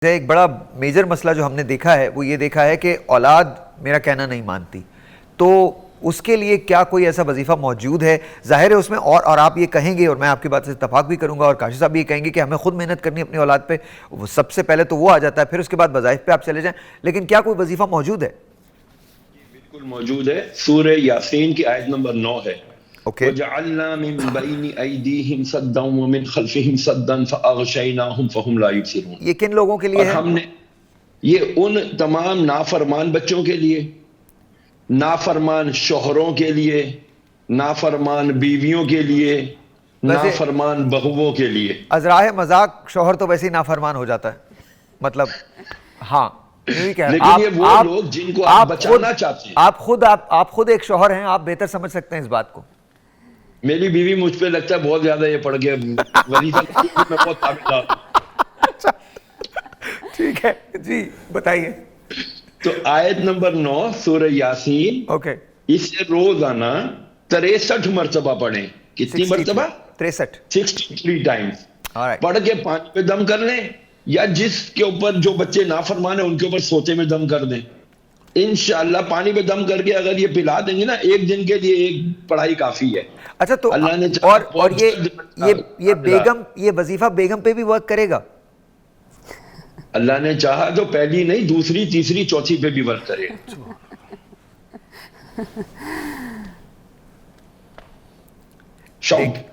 ایک بڑا میجر مسئلہ جو ہم نے دیکھا ہے وہ یہ دیکھا ہے کہ اولاد میرا کہنا نہیں مانتی، تو اس کے لیے کیا کوئی ایسا وظیفہ موجود ہے؟ ظاہر ہے اس میں اور آپ یہ کہیں گے، اور میں آپ کی بات سے اتفاق بھی کروں گا، اور کاشف صاحب بھی یہ کہیں گے کہ ہمیں خود محنت کرنی اپنی اولاد پہ، سب سے پہلے تو وہ آ جاتا ہے، پھر اس کے بعد وظائف پہ آپ چلے جائیں، لیکن کیا کوئی وظیفہ موجود ہے؟ بالکل موجود ہے۔ سورہ یاسین کی آیت نمبر 9 ہے، وَجَعَلْنَا مِن بَيْنِ أَيْدِيهِمْ سَدًّا وَمِنْ خَلْفِهِمْ سَدًّا فَأَغْشَيْنَاهُمْ فَهُمْ لَا يُبْصِرُونَ۔ یہ کن لوگوں کے لیے اور ہے؟ ہم نے یہ ان تمام نافرمان بچوں کے لیے، نافرمان شوہروں کے لیے، نافرمان بیویوں کے لیے، ویسے نافرمان بہووں کے لیے۔ ازراہ مذاق شوہر تو ویسے ہی نافرمان ہو جاتا ہے، مطلب ہاں یوں ہی کہہ لیکن یہ وہ لوگ جن کو آپ بچانا چاہتے ہیں۔ آپ خود ایک شوہر ہیں، آپ بہتر سمجھ سکتے ہیں اس بات کو۔ میری بیوی مجھ پہ لگتا ہے بہت زیادہ یہ پڑھ گیا وظیفہ، میں بہت تابعدار ہوں۔ ٹھیک ہے جی بتائیے۔ تو آیت نمبر 9 سورہ یاسین، اوکے، اسے روزانہ 63 مرتبہ پڑھیں۔ کتنی مرتبہ؟ 63 63 ٹائمز پڑھ کے پانی پہ دم کر لیں، یا جس کے اوپر جو بچے نافرمان ہیں ان کے اوپر سوتے میں دم کر دیں۔ انشاءاللہ پانی پہ دم کر کے اگر یہ پلا دیں گے نا، ایک دن کے لیے ایک پڑھائی کافی ہے۔ اچھا تو اللہ نے اور یہ وظیفہ بیگم پہ بھی ورک کرے گا؟ اللہ نے چاہا تو پہلی نہیں، دوسری، تیسری، چوتھی پہ بھی ورک کرے۔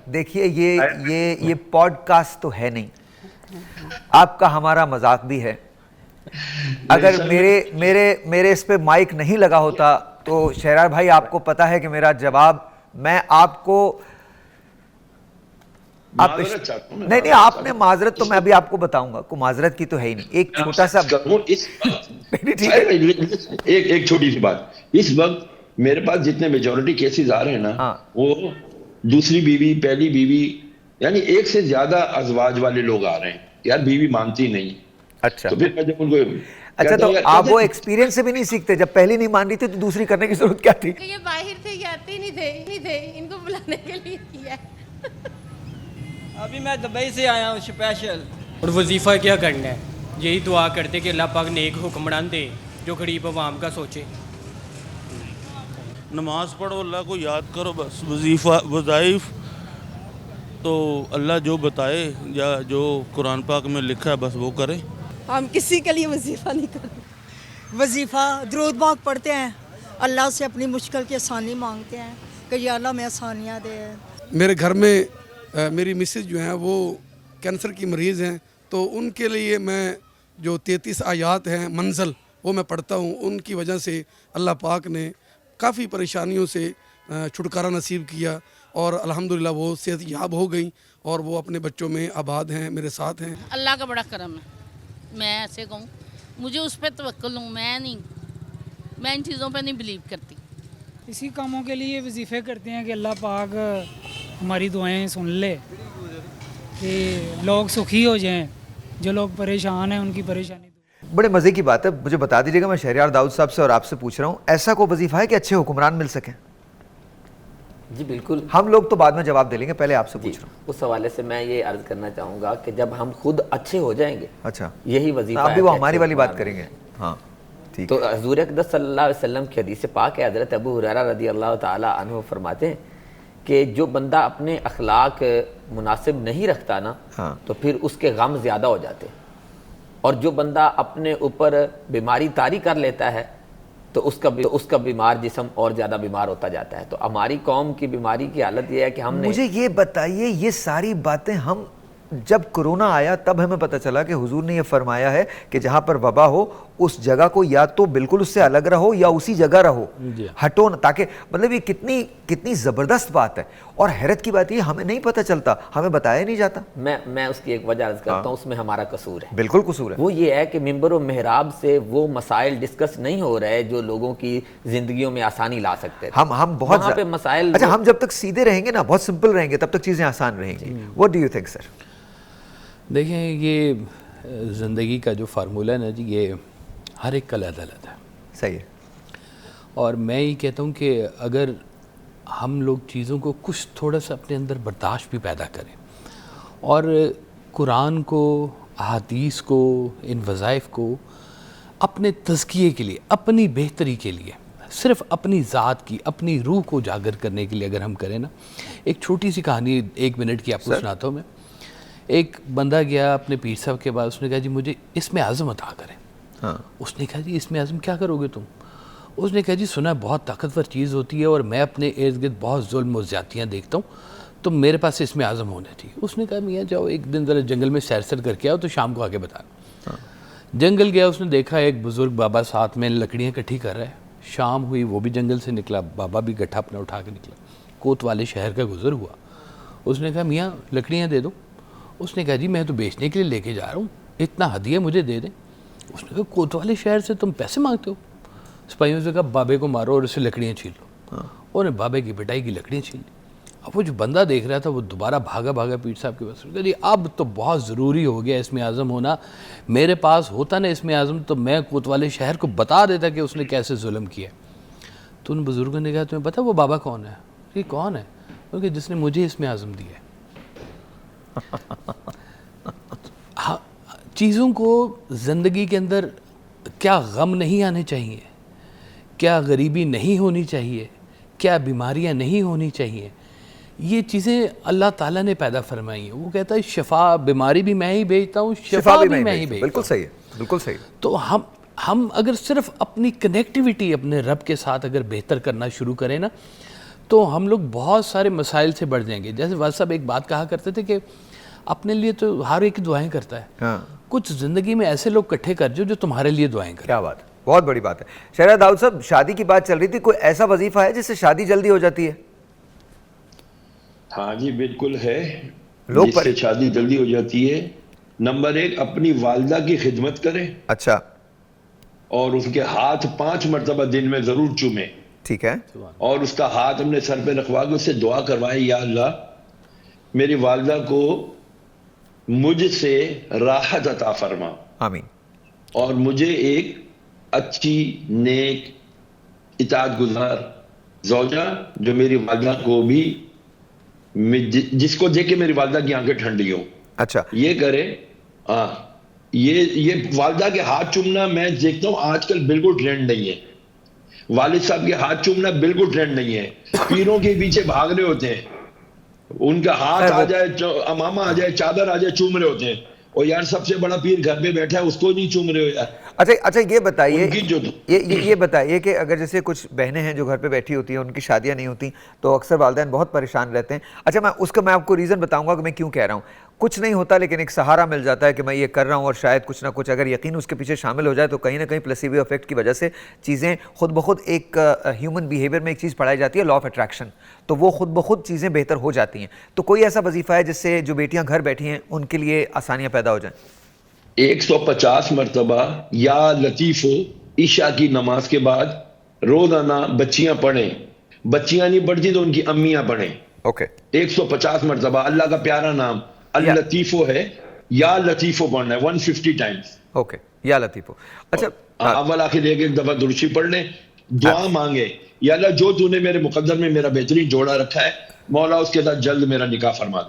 دیکھیے یہ پوڈ کاسٹ تو ہے نہیں، آپ کا ہمارا مذاق بھی ہے۔ اگر میرے اس پہ مائک نہیں لگا ہوتا تو شہریار بھائی آپ کو پتا ہے کہ میرا جواب، میں آپ کو نہیں آپ نے معذرت تو میں ابھی آپ کو بتاؤں گا، کوئی معذرت کی تو ہے ہی نہیں، ایک چھوٹا سا ایک چھوٹی سی بات، اس وقت میرے پاس جتنے میجورٹی کیسز آ رہے ہیں نا، وہ دوسری بیوی، پہلی بیوی، یعنی ایک سے زیادہ ازواج والے لوگ آ رہے ہیں، یار بیوی مانتی نہیں۔ اچھا تو پھر میں جب ان کو اچھا تو آپ وہ ایکسپیرینس سے بھی نہیں سیکھتے؟ جب پہلی نہیں مان رہی تھی تو دوسری کرنے کی ضرورت کیا تھی؟ یہ باہر تھے، یہ آتے نہیں تھے، ان کو بلانے کے لیے کیا ہے۔ ابھی میں دبئی سے آیا ہوں اسپیشل، اور وظیفہ کیا کرنا ہے، یہی دعا کرتے کہ اللہ پاک نیک حکمران دے جو غریب عوام کا سوچے۔ نماز پڑھو، اللہ کو یاد کرو، بس وظیفہ وظائف تو اللہ جو بتائے یا جو قرآن پاک میں لکھا ہے بس وہ کریں۔ ہم کسی کے لیے وظیفہ نہیں کرتے، وظیفہ درود پاک پڑھتے ہیں، اللہ سے اپنی مشکل کی آسانی مانگتے ہیں کہ یا اللہ میں آسانیاں دے۔ میرے گھر میں میری مسز جو ہیں وہ کینسر کی مریض ہیں، تو ان کے لیے میں جو 33 آیات ہیں منزل وہ میں پڑھتا ہوں، ان کی وجہ سے اللہ پاک نے کافی پریشانیوں سے چھٹکارا نصیب کیا، اور الحمدللہ وہ صحت یاب ہو گئیں، اور وہ اپنے بچوں میں آباد ہیں، میرے ساتھ ہیں۔ اللہ کا بڑا کرم ہے، میں ایسے کہوں، مجھے اس پہ توکل ہوں، میں ان چیزوں پہ نہیں بلیو کرتی۔ اسی کاموں کے لیے وظیفے کرتے ہیں کہ اللہ پاک ہماری دعائیں سن لے، کہ لوگ سکھی ہو جائیں، جو لوگ پریشان ہیں ان کی پریشانی۔ بڑے مزے کی بات ہے، مجھے بتا دیجیے گا، میں شہریار داؤد صاحب سے اور آپ سے پوچھ رہا ہوں، ایسا کوئی وظیفہ ہے کہ اچھے حکمران مل سکیں؟ جی بالکل، ہم لوگ تو بعد میں جواب دے لیں گے، پہلے آپ سے پوچھ رہا ہوں۔ اس حوالے سے میں یہ عرض کرنا چاہوں گا کہ جب ہم خود اچھے ہو جائیں گے، اچھا یہی وظیفہ آپ بھی وہ ہماری والی بات کریں گے، ہاں ٹھیک۔ تو حضور اقدس صلی اللہ علیہ وسلم کی حدیث پاک ہے، حضرت ابو ہریرہ رضی اللہ تعالی عنہ فرماتے ہیں کہ جو بندہ اپنے اخلاق مناسب نہیں رکھتا نا، تو پھر اس کے غم زیادہ ہو جاتے ہیں، اور جو بندہ اپنے اوپر بیماری طاری کر لیتا ہے تو اس کا بیمار جسم اور زیادہ بیمار ہوتا جاتا ہے۔ تو ہماری قوم کی بیماری کی حالت یہ ہے کہ ہم نے، مجھے یہ بتائیے، یہ ساری باتیں ہم جب کرونا آیا تب ہمیں پتہ چلا کہ حضور نے یہ فرمایا ہے کہ جہاں پر وبا ہو اس جگہ کو یا تو بالکل اس سے الگ رہو یا اسی جگہ رہو، ہٹو نہ، تاکہ مطلب یہ کتنی زبردست بات ہے، اور حیرت کی بات یہ ہمیں نہیں پتہ چلتا، ہمیں بتایا نہیں جاتا۔ میں اس کی ایک وجہ عرض کرتا ہوں، اس میں ہمارا قصور ہے، بالکل قصور ہے۔ وہ یہ ہے کہ ممبر و محراب سے وہ مسائل ڈسکس نہیں ہو رہے جو لوگوں کی زندگیوں میں آسانی لا سکتے تھے۔ ہم بہت وہاں پہ مسائل، اچھا ہم جب تک سیدھے رہیں گے نا، بہت سمپل رہیں گے، تب تک چیزیں آسان رہیں گی۔ What do you think sir؟ دیکھیں یہ زندگی کا جو فارمولہ ہے نا جی، یہ ہر ایک کا علیحدہ علیحدہ ہے، صحیح ہے، اور میں یہ کہتا ہوں کہ اگر ہم لوگ چیزوں کو کچھ تھوڑا سا اپنے اندر برداشت بھی پیدا کریں، اور قرآن کو احادیث کو، ان وظائف کو اپنے تزکیے کے لیے، اپنی بہتری کے لیے، صرف اپنی ذات کی، اپنی روح کو اجاگر کرنے کے لیے اگر ہم کریں نا. ایک چھوٹی سی کہانی 1 منٹ کی آپ کو سناتا ہوں میں. ایک بندہ گیا اپنے پیر صاحب کے پاس، اس نے کہا جی مجھے اسم اعظم عطا کریں. اس نے کہا جی اسم اعظم کیا کرو گے تم؟ اس نے کہا جی سنا بہت طاقتور چیز ہوتی ہے اور میں اپنے ارد گرد بہت ظلم و زیادتیاں دیکھتا ہوں، تو میرے پاس اسم اعظم ہونا چاہیے. اس نے کہا میاں جاؤ ایک دن ذرا جنگل میں سیر سر کر کے آؤ تو شام کو آ کے بتانا. جنگل گیا، اس نے دیکھا ایک بزرگ بابا ساتھ میں لکڑیاں اکٹھی کر رہا ہے. شام ہوئی، وہ بھی جنگل سے نکلا، بابا بھی گٹھا اپنا اٹھا کے نکلا. کوتوالے شہر کا گزر ہوا. اس نے کہا میاں لکڑیاں دے دو. اس نے کہا جی میں تو بیچنے کے لیے لے کے جا رہا ہوں، اتنا ہدیہ مجھے دے دیں. اس نے کہا کوتوالے شہر سے تم پیسے مانگتے ہو؟ سپاہیوں سے کہا بابے کو مارو اور اسے لکڑیاں چھین لو. انہوں نے بابے کی پٹائی کی لکڑیاں چھین لی. اب وہ جو بندہ دیکھ رہا تھا وہ دوبارہ بھاگا پیر صاحب کے پاس. کہا جی اب تو بہت ضروری ہو گیا اسم اعظم ہونا. میرے پاس ہوتا نا اسم اعظم تو میں کوتوالے شہر کو بتا دیتا کہ اس نے کیسے ظلم کیا. تو ان بزرگوں نے کہا تمہیں پتہ وہ بابا کون ہے؟ یہ کون ہے؟ کیونکہ جس نے مجھے اسم اعظم دیا ہے. چیزوں کو زندگی کے اندر کیا غم نہیں آنے چاہیے، کیا غریبی نہیں ہونی چاہیے، کیا بیماریاں نہیں ہونی چاہیے، یہ چیزیں اللہ تعالیٰ نے پیدا فرمائی ہیں. وہ کہتا ہے شفا، بیماری بھی میں ہی بھیجتا ہوں، شفا بھی میں ہی بھیجتا ہوں. بالکل صحیح ہے، بالکل صحیح. تو ہم اگر صرف اپنی کنیکٹیویٹی اپنے رب کے ساتھ اگر بہتر کرنا شروع کریں نا تو ہم لوگ بہت سارے مسائل سے بڑھ جائیں گے. جیسے والد صاحب ایک بات کہا کرتے تھے کہ اپنے لیے تو ہر ایک دعائیں کرتا ہے، کچھ زندگی میں ایسے لوگ اکٹھے کر جو تمہارے لیے دعائیں کریں. کیا بات ہے، بہت بڑی بات ہے. شہرہ داؤد صاحب شادی کی بات چل رہی تھی، کوئی ایسا وظیفہ ہے جس سے شادی جلدی ہو جاتی ہے؟ ہاں جی بالکل ہے، جس سے شادی جلدی ہو جاتی ہے. نمبر 1 اپنی والدہ کی خدمت کریں. اچھا. اور اس کے ہاتھ 5 مرتبہ دن میں ضرور چومیں. ٹھیک ہے. اور اس کا ہاتھ اپنے سر پہ رکھوا کے اس سے دعا کروائیں، یا اللہ میری والدہ کو مجھ سے راحت عطا فرما، آمین. اور مجھے ایک اچھی نیک اطاعت گزار زوجہ جو میری والدہ کو بھی، جس کو دیکھ کے میری والدہ کی آنکھیں ٹھنڈی ہوں. اچھا. یہ کرے. یہ والدہ کے ہاتھ چومنا میں دیکھتا ہوں آج کل بالکل ٹرینڈ نہیں ہے. والد صاحب کے ہاتھ چومنا بالکل ٹرینڈ نہیں ہے. پیروں کے پیچھے بھاگ رہے ہوتے ہیں، ان کا ہاتھ آ جائے، امامہ آ جائے، چادر آ جائے، چوم رہے ہوتے ہیں. اور یار سب سے بڑا پیر گھر پہ بیٹھا ہے، اس کو نہیں چوم رہے ہو یار. اچھا یہ بتائیے کہ اگر جیسے کچھ بہنیں ہیں جو گھر پہ بیٹھی ہوتی ہیں، ان کی شادیاں نہیں ہوتی تو اکثر والدین بہت پریشان رہتے ہیں. اچھا میں آپ کو ریزن بتاؤں گا کہ میں کیوں کہہ رہا ہوں. کچھ نہیں ہوتا لیکن ایک سہارا مل جاتا ہے کہ میں یہ کر رہا ہوں، اور شاید کچھ نہ کچھ اگر یقین اس کے پیچھے شامل ہو جائے تو کہیں نہ کہیں پلیسیبو افیکٹ کی وجہ سے چیزیں خود بخود، ایک ہیومن بیہیویئر میں ایک چیز پڑھائی جاتی ہے لا آف اٹریکشن، تو وہ خود بخود چیزیں بہتر ہو جاتی ہیں. تو کوئی ایسا وظیفہ ہے جس سے جو بیٹیاں گھر بیٹھی ہیں ان کے لیے آسانیاں پیدا ہو جائیں؟ 150 مرتبہ یا لطیف ہو عشاء کی نماز کے بعد روزانہ بچیاں پڑھیں. بچیاں نہیں پڑھتی تو ان کی امیاں پڑھیں. اوکے. 150 مرتبہ اللہ کا پیارا نام اللطیفو ہے، یا لطیفو پڑھنا ہے 150 ٹائمز. اوکے، یا لطیفو. اچھا اول آخر ایک دفعہ درشی پڑھ لیں، دعا مانگے، یا اللہ جو تو نے میرے مقدر میں میرا بہترین جوڑا رکھا ہے مولا اس کے ساتھ جلد میرا نکاح فرما دے.